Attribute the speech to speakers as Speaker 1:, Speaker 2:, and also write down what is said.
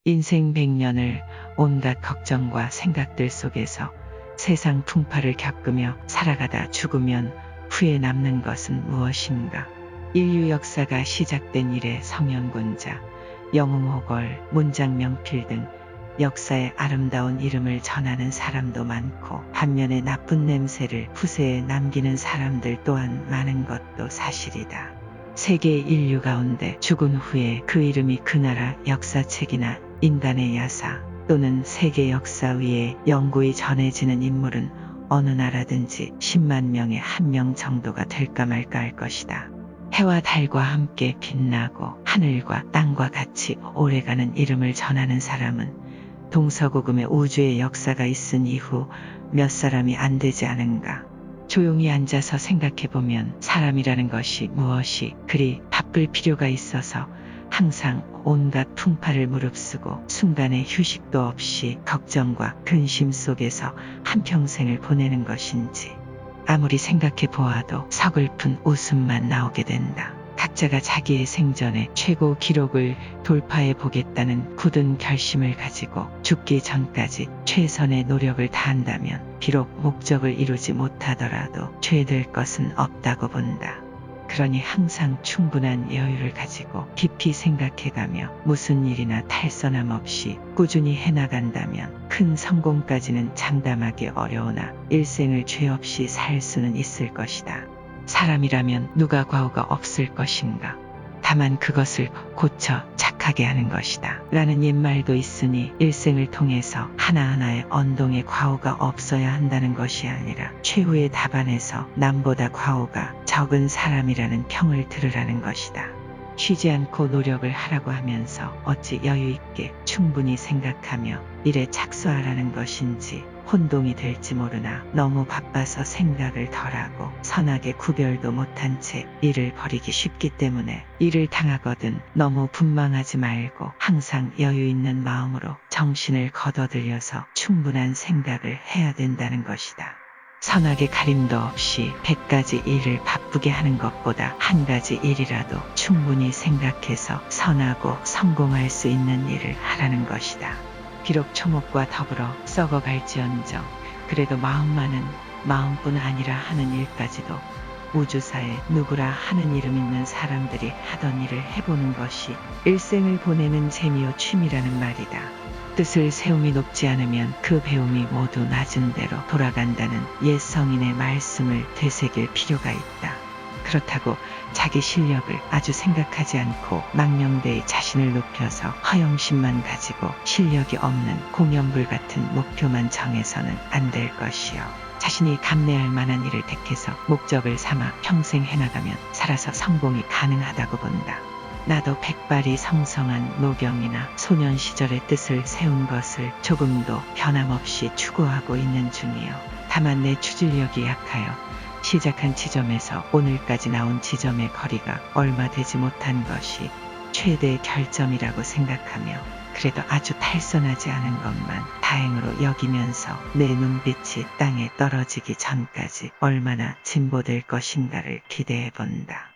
Speaker 1: 인생 100년을 온갖 걱정과 생각들 속에서 세상 풍파를 겪으며 살아가다 죽으면 후에 남는 것은 무엇인가? 인류 역사가 시작된 이래 성현군자, 영웅호걸, 문장명필 등 역사의 아름다운 이름을 전하는 사람도 많고 반면에 나쁜 냄새를 후세에 남기는 사람들 또한 많은 것도 사실이다. 세계 인류 가운데 죽은 후에 그 이름이 그 나라 역사책이나 인간의 야사 또는 세계 역사 위에 영구히 전해지는 인물은 어느 나라든지 10만 명에 1명 정도가 될까 말까 할 것이다. 해와 달과 함께 빛나고 하늘과 땅과 같이 오래가는 이름을 전하는 사람은 동서고금의 우주의 역사가 있은 이후 몇 사람이 안 되지 않은가. 조용히 앉아서 생각해보면 사람이라는 것이 무엇이 그리 바쁠 필요가 있어서 항상 온갖 풍파를 무릅쓰고 순간의 휴식도 없이 걱정과 근심 속에서 한평생을 보내는 것인지 아무리 생각해 보아도 서글픈 웃음만 나오게 된다. 각자가 자기의 생전에 최고 기록을 돌파해 보겠다는 굳은 결심을 가지고 죽기 전까지 최선의 노력을 다한다면 비록 목적을 이루지 못하더라도 죄될 것은 없다고 본다. 그러니 항상 충분한 여유를 가지고 깊이 생각해가며 무슨 일이나 탈선함 없이 꾸준히 해나간다면 큰 성공까지는 장담하기 어려우나 일생을 죄 없이 살 수는 있을 것이다. 사람이라면 누가 과오가 없을 것인가? 다만 그것을 고쳐 착하게 하는 것이다. 라는 옛말도 있으니 일생을 통해서 하나하나의 언동에 과오가 없어야 한다는 것이 아니라 최후의 답안에서 남보다 과오가 적은 사람이라는 평을 들으라는 것이다. 쉬지 않고 노력을 하라고 하면서 어찌 여유 있게 충분히 생각하며 일에 착수하라는 것인지 혼동이 될지 모르나 너무 바빠서 생각을 덜하고 선악의 구별도 못한 채 일을 벌이기 쉽기 때문에 일을 당하거든 너무 분망하지 말고 항상 여유 있는 마음으로 정신을 걷어들여서 충분한 생각을 해야 된다는 것이다. 선악의 가림도 없이 100가지 일을 바쁘게 하는 것보다 한 가지 일이라도 충분히 생각해서 선하고 성공할 수 있는 일을 하라는 것이다. 비록 초목과 더불어 썩어갈지언정 그래도 마음만은 마음뿐 아니라 하는 일까지도 우주사에 누구라 하는 이름 있는 사람들이 하던 일을 해보는 것이 일생을 보내는 재미요 취미라는 말이다. 뜻을 세움이 높지 않으면 그 배움이 모두 낮은 대로 돌아간다는 옛 성인의 말씀을 되새길 필요가 있다. 그렇다고 자기 실력을 아주 생각하지 않고 망령되이 자신을 높여서 허영심만 가지고 실력이 없는 공연불 같은 목표만 정해서는 안 될 것이요. 자신이 감내할 만한 일을 택해서 목적을 삼아 평생 해나가면 살아서 성공이 가능하다고 본다. 나도 백발이 성성한 노경이나 소년 시절의 뜻을 세운 것을 조금도 변함없이 추구하고 있는 중이요. 다만 내 추진력이 약하여 시작한 지점에서 오늘까지 나온 지점의 거리가 얼마 되지 못한 것이 최대의 결점이라고 생각하며 그래도 아주 탈선하지 않은 것만 다행으로 여기면서 내 눈빛이 땅에 떨어지기 전까지 얼마나 진보될 것인가를 기대해 본다.